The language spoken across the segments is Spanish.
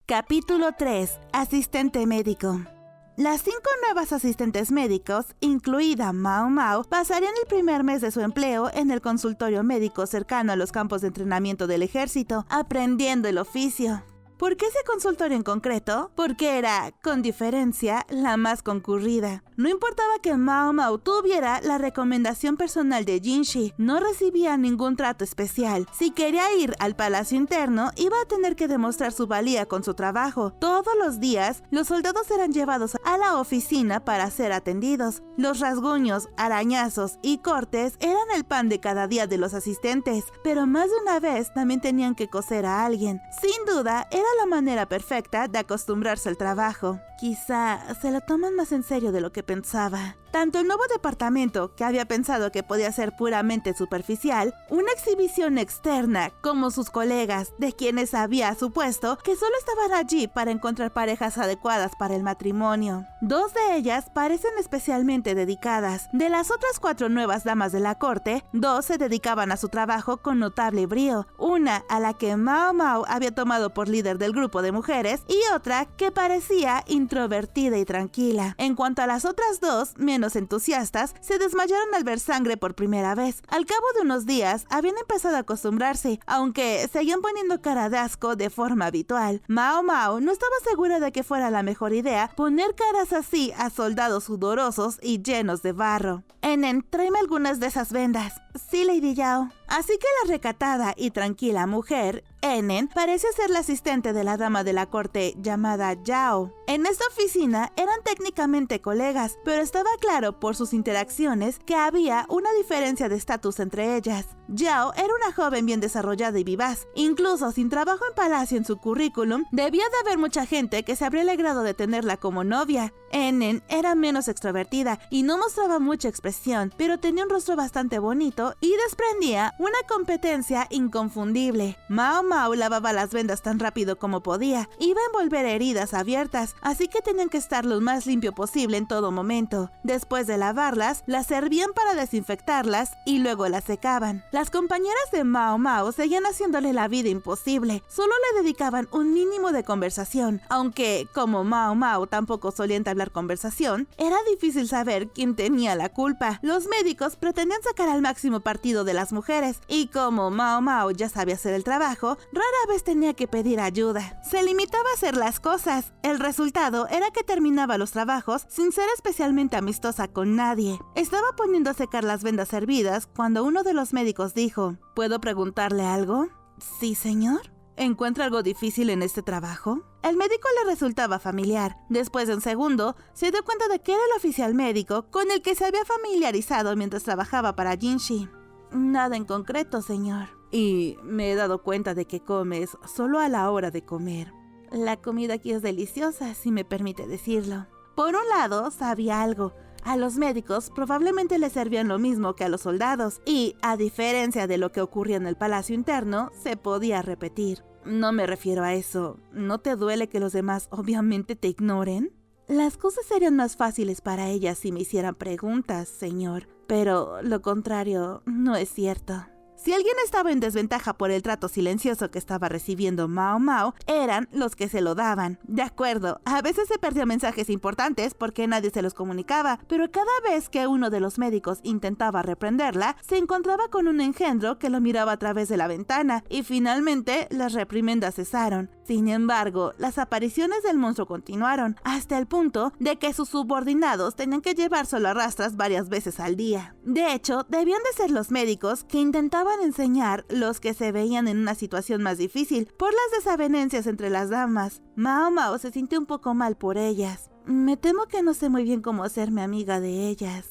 Capítulo 3. Asistente médico. Las 5 nuevas asistentes médicos, incluida Mao Mao, pasarían el primer mes de su empleo en el consultorio médico cercano a los campos de entrenamiento del ejército, aprendiendo el oficio. ¿Por qué ese consultorio en concreto? Porque era, con diferencia, la más concurrida. No importaba que Mao Mao tuviera la recomendación personal de Jinshi, no recibía ningún trato especial. Si quería ir al palacio interno, iba a tener que demostrar su valía con su trabajo. Todos los días, los soldados eran llevados a la oficina para ser atendidos. Los rasguños, arañazos y cortes eran el pan de cada día de los asistentes, pero más de una vez también tenían que coser a alguien. Sin duda, era la manera perfecta de acostumbrarse al trabajo. Quizá se lo toman más en serio de lo que pensaba. Tanto el nuevo departamento, que había pensado que podía ser puramente superficial, una exhibición externa, como sus colegas, de quienes había supuesto que solo estaban allí para encontrar parejas adecuadas para el matrimonio. 2 de ellas parecen especialmente dedicadas. De las otras 4 nuevas damas de la corte, 2 se dedicaban a su trabajo con notable brío. Una a la que Mao Mao había tomado por líder del grupo de mujeres y otra que parecía introvertida y tranquila. En cuanto a las otras 2, menos entusiastas, se desmayaron al ver sangre por primera vez. Al cabo de unos días, habían empezado a acostumbrarse, aunque seguían poniendo cara de asco de forma habitual. Mao Mao no estaba segura de que fuera la mejor idea poner caras así a soldados sudorosos y llenos de barro. Enen, tráeme algunas de esas vendas. Sí, Lady Yao. Así que la recatada y tranquila mujer, Enen, parece ser la asistente de la dama de la corte llamada Yao. En esta oficina eran técnicamente colegas, pero estaba claro por sus interacciones que había una diferencia de estatus entre ellas. Yao era una joven bien desarrollada y vivaz. Incluso sin trabajo en palacio en su currículum, debía de haber mucha gente que se habría alegrado de tenerla como novia. Enen era menos extrovertida y no mostraba mucha expresión, pero tenía un rostro bastante bonito y desprendía una competencia inconfundible. Mao Mao lavaba las vendas tan rápido como podía. Iba a envolver heridas abiertas, así que tenían que estar lo más limpio posible en todo momento. Después de lavarlas, las servían para desinfectarlas y luego las secaban. Las compañeras de Mao Mao seguían haciéndole la vida imposible. Solo le dedicaban un mínimo de conversación, aunque como Mao Mao tampoco solía entablar conversación, era difícil saber quién tenía la culpa. Los médicos pretendían sacar al máximo partido de las mujeres, y como Mao Mao ya sabía hacer el trabajo, rara vez tenía que pedir ayuda. Se limitaba a hacer las cosas. El resultado era que terminaba los trabajos sin ser especialmente amistosa con nadie. Estaba poniendo a secar las vendas servidas cuando uno de los médicos dijo: ¿Puedo preguntarle algo? Sí, señor. ¿Encuentra algo difícil en este trabajo? El médico le resultaba familiar. Después de un segundo, se dio cuenta de que era el oficial médico con el que se había familiarizado mientras trabajaba para Jinshi. Nada en concreto, señor. Y me he dado cuenta de que comes solo a la hora de comer. La comida aquí es deliciosa, si me permite decirlo. Por un lado, sabía algo. A los médicos probablemente les servían lo mismo que a los soldados, y, a diferencia de lo que ocurría en el palacio interno, se podía repetir. No me refiero a eso. ¿No te duele que los demás obviamente te ignoren? Las cosas serían más fáciles para ellas si me hicieran preguntas, señor, pero lo contrario no es cierto. Si alguien estaba en desventaja por el trato silencioso que estaba recibiendo Mao Mao, eran los que se lo daban. De acuerdo, a veces se perdían mensajes importantes porque nadie se los comunicaba, pero cada vez que uno de los médicos intentaba reprenderla, se encontraba con un engendro que lo miraba a través de la ventana, y finalmente las reprimendas cesaron. Sin embargo, las apariciones del monstruo continuaron, hasta el punto de que sus subordinados tenían que llevárselo a rastras varias veces al día. De hecho, debían de ser los médicos que intentaban enseñar los que se veían en una situación más difícil por las desavenencias entre las damas. Mao Mao se sintió un poco mal por ellas. Me temo que no sé muy bien cómo hacerme amiga de ellas,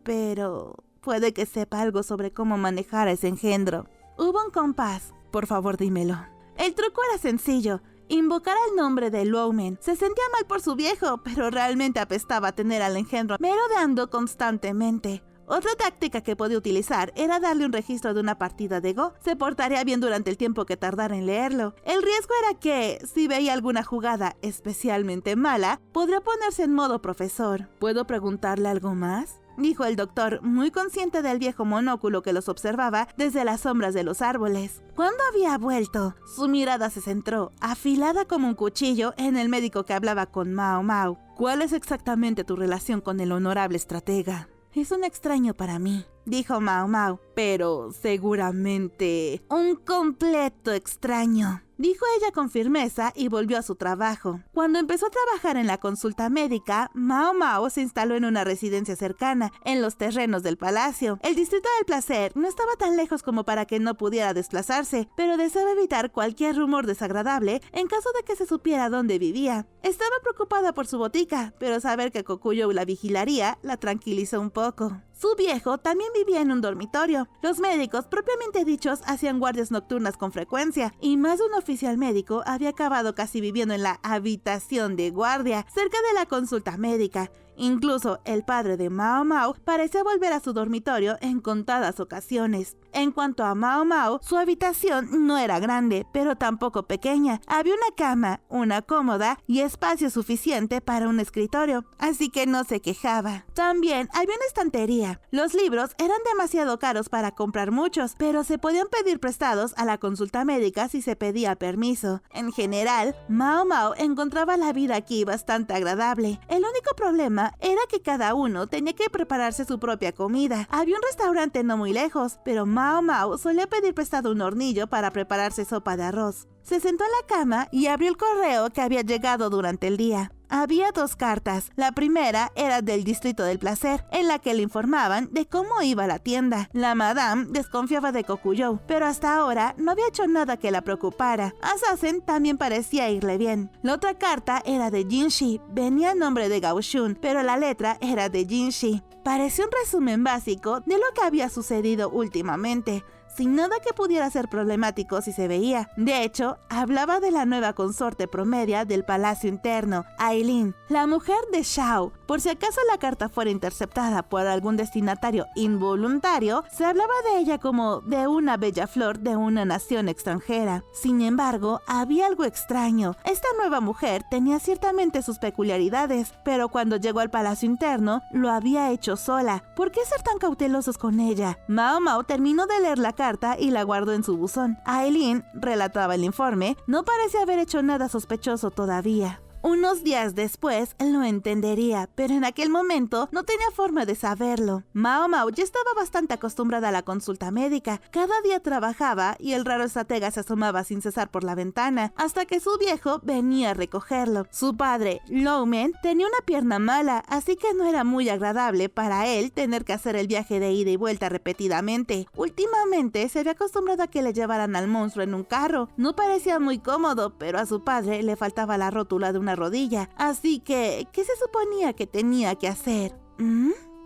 pero puede que sepa algo sobre cómo manejar a ese engendro. Hubo un compás. Por favor, dímelo. El truco era sencillo. Invocar el nombre de Luomen. Se sentía mal por su viejo, pero realmente apestaba tener al engendro merodeando constantemente. Otra táctica que podía utilizar era darle un registro de una partida de Go. Se portaría bien durante el tiempo que tardara en leerlo. El riesgo era que, si veía alguna jugada especialmente mala, podría ponerse en modo profesor. ¿Puedo preguntarle algo más? dijo el doctor, muy consciente del viejo monóculo que los observaba desde las sombras de los árboles. Cuando había vuelto, su mirada se centró, afilada como un cuchillo, en el médico que hablaba con Mao Mao. ¿Cuál es exactamente tu relación con el honorable estratega? Es un extraño para mí, dijo Mao Mao, pero seguramente un completo extraño, dijo ella con firmeza y volvió a su trabajo. Cuando empezó a trabajar en la consulta médica, Mao Mao se instaló en una residencia cercana, en los terrenos del palacio. El distrito del placer no estaba tan lejos como para que no pudiera desplazarse, pero deseaba evitar cualquier rumor desagradable en caso de que se supiera dónde vivía. Estaba preocupada por su botica, pero saber que Kokuyo la vigilaría la tranquilizó un poco. Su viejo también vivía en un dormitorio. Los médicos, propiamente dichos, hacían guardias nocturnas con frecuencia, y más de un oficial médico había acabado casi viviendo en la habitación de guardia, cerca de la consulta médica. Incluso el padre de Mao Mao parecía volver a su dormitorio en contadas ocasiones. En cuanto a Mao Mao, su habitación no era grande, pero tampoco pequeña. Había una cama, una cómoda y espacio suficiente para un escritorio, así que no se quejaba. También había una estantería. Los libros eran demasiado caros para comprar muchos, pero se podían pedir prestados a la consulta médica si se pedía permiso. En general, Mao Mao encontraba la vida aquí bastante agradable. El único problema era que cada uno tenía que prepararse su propia comida. Había un restaurante no muy lejos, pero Mao Mao solía pedir prestado un hornillo para prepararse sopa de arroz. Se sentó en la cama y abrió el correo que había llegado durante el día. Había 2 cartas. La primera era del distrito del placer, en la que le informaban de cómo iba la tienda. La madame desconfiaba de Kokuyo, pero hasta ahora no había hecho nada que la preocupara. A Sasen también parecía irle bien. La otra carta era de Jinshi. Venía a nombre de Gao Shun, pero la letra era de Jinshi. Parecía un resumen básico de lo que había sucedido últimamente, sin nada que pudiera ser problemático si se veía. De hecho, hablaba de la nueva consorte promedia del palacio interno, Aileen, la mujer de Xiao. Por si acaso la carta fuera interceptada por algún destinatario involuntario, se hablaba de ella como de una bella flor de una nación extranjera. Sin embargo, había algo extraño. Esta nueva mujer tenía ciertamente sus peculiaridades, pero cuando llegó al palacio interno, lo había hecho sola. ¿Por qué ser tan cautelosos con ella? Mao Mao terminó de leer la carta y la guardó en su buzón. Aileen, relataba el informe, no parecía haber hecho nada sospechoso todavía. Unos días después lo entendería, pero en aquel momento no tenía forma de saberlo. Mao Mao ya estaba bastante acostumbrada a la consulta médica. Cada día trabajaba y el raro estratega se asomaba sin cesar por la ventana, hasta que su viejo venía a recogerlo. Su padre, Loumen, tenía una pierna mala, así que no era muy agradable para él tener que hacer el viaje de ida y vuelta repetidamente. Últimamente se había acostumbrado a que le llevaran al monstruo en un carro. No parecía muy cómodo, pero a su padre le faltaba la rótula de una rodilla, así que, ¿qué se suponía que tenía que hacer?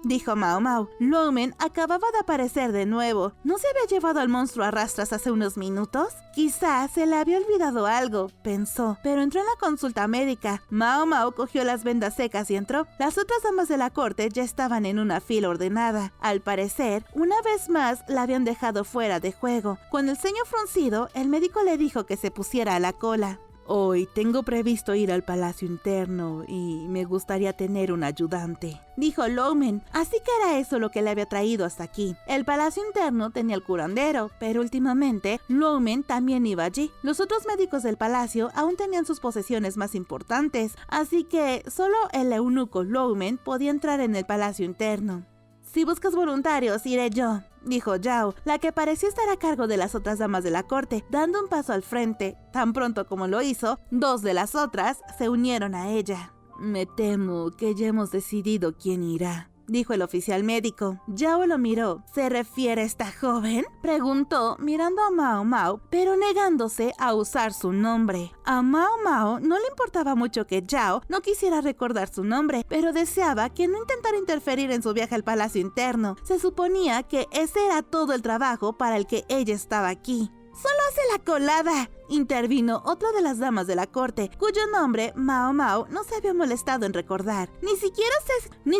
Dijo Mao Mao. Loumen acababa de aparecer de nuevo. ¿No se había llevado al monstruo a rastras hace unos minutos? Quizá se le había olvidado algo, pensó, pero entró en la consulta médica. Mao Mao cogió las vendas secas y entró. Las otras damas de la corte ya estaban en una fila ordenada. Al parecer, una vez más la habían dejado fuera de juego. Con el ceño fruncido, el médico le dijo que se pusiera a la cola. Hoy tengo previsto ir al palacio interno y me gustaría tener un ayudante, dijo Loumen, así que era eso lo que le había traído hasta aquí. El palacio interno tenía el curandero, pero últimamente Loumen también iba allí. Los otros médicos del palacio aún tenían sus posesiones más importantes, así que solo el eunuco Loumen podía entrar en el palacio interno. Si buscas voluntarios, iré yo, dijo Yao, la que parecía estar a cargo de las otras damas de la corte, dando un paso al frente. Tan pronto como lo hizo, 2 de las otras se unieron a ella. Me temo que ya hemos decidido quién irá, dijo el oficial médico. Yao lo miró. ¿Se refiere a esta joven?, preguntó, mirando a Mao Mao, pero negándose a usar su nombre. A Mao Mao no le importaba mucho que Yao no quisiera recordar su nombre, pero deseaba que no intentara interferir en su viaje al palacio interno. Se suponía que ese era todo el trabajo para el que ella estaba aquí. ¡Solo hace la colada!, intervino otra de las damas de la corte, cuyo nombre Mao Mao no se había molestado en recordar. Ni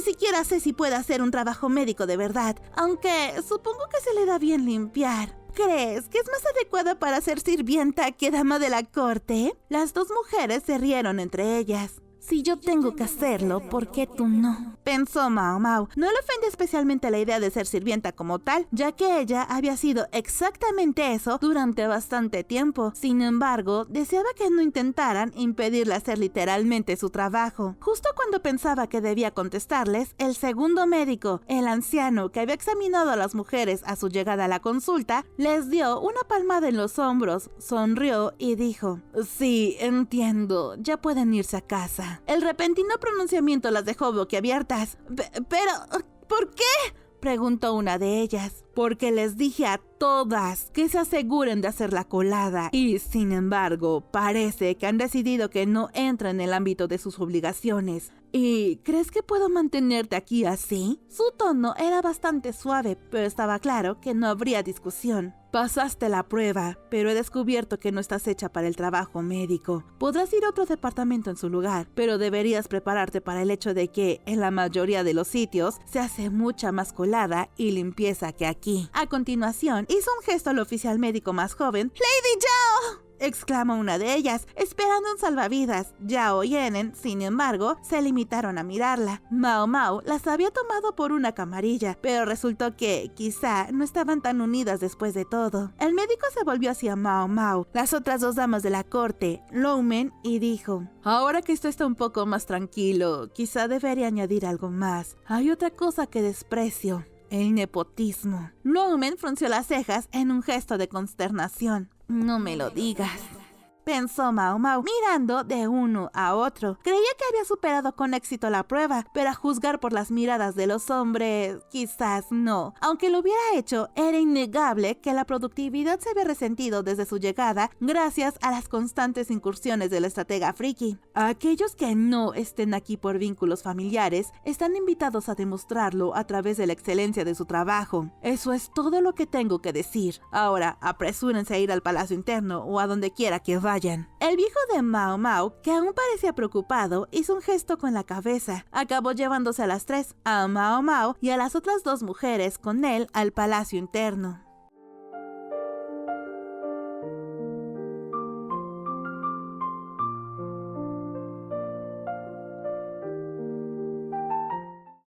siquiera sé si puede hacer un trabajo médico de verdad, aunque supongo que se le da bien limpiar. ¿Crees que es más adecuada para ser sirvienta que dama de la corte? Las 2 mujeres se rieron entre ellas. Si yo tengo que hacerlo, ¿por qué tú no? Pensó Mao Mao. No le ofende especialmente la idea de ser sirvienta como tal, ya que ella había sido exactamente eso durante bastante tiempo. Sin embargo, deseaba que no intentaran impedirle hacer literalmente su trabajo. Justo cuando pensaba que debía contestarles, el segundo médico, el anciano que había examinado a las mujeres a su llegada a la consulta, les dio una palmada en los hombros, sonrió y dijo: sí, entiendo, ya pueden irse a casa. El repentino pronunciamiento las dejó boquiabiertas. Pero, ¿por qué?, preguntó una de ellas. Porque les dije a todas que se aseguren de hacer la colada y, sin embargo, parece que han decidido que no entra en el ámbito de sus obligaciones. ¿Y crees que puedo mantenerte aquí así? Su tono era bastante suave, pero estaba claro que no habría discusión. Pasaste la prueba, pero he descubierto que no estás hecha para el trabajo médico. Podrás ir a otro departamento en su lugar, pero deberías prepararte para el hecho de que, en la mayoría de los sitios, se hace mucha más colada y limpieza que aquí. A continuación, hizo un gesto al oficial médico más joven. ¡Lady Zhao!, exclamó una de ellas, esperando un salvavidas. Yao y Enen, sin embargo, se limitaron a mirarla. Mao Mao las había tomado por una camarilla, pero resultó que, quizá, no estaban tan unidas después de todo. El médico se volvió hacia Mao Mao, las otras dos damas de la corte, Loumen, y dijo: ahora que esto está un poco más tranquilo, quizá debería añadir algo más. Hay otra cosa que desprecio: el nepotismo. Loumen frunció las cejas en un gesto de consternación. No me lo digas, pensó Mao Mao, mirando de uno a otro. Creía que había superado con éxito la prueba, pero a juzgar por las miradas de los hombres, quizás no. Aunque lo hubiera hecho, era innegable que la productividad se había resentido desde su llegada gracias a las constantes incursiones del estratega friki. Aquellos que no estén aquí por vínculos familiares están invitados a demostrarlo a través de la excelencia de su trabajo. Eso es todo lo que tengo que decir. Ahora, apresúrense a ir al palacio interno o a donde quiera que vayan. El viejo de Mao Mao, que aún parecía preocupado, hizo un gesto con la cabeza. Acabó llevándose a las tres, a Mao Mao y a las otras dos mujeres con él, al palacio interno.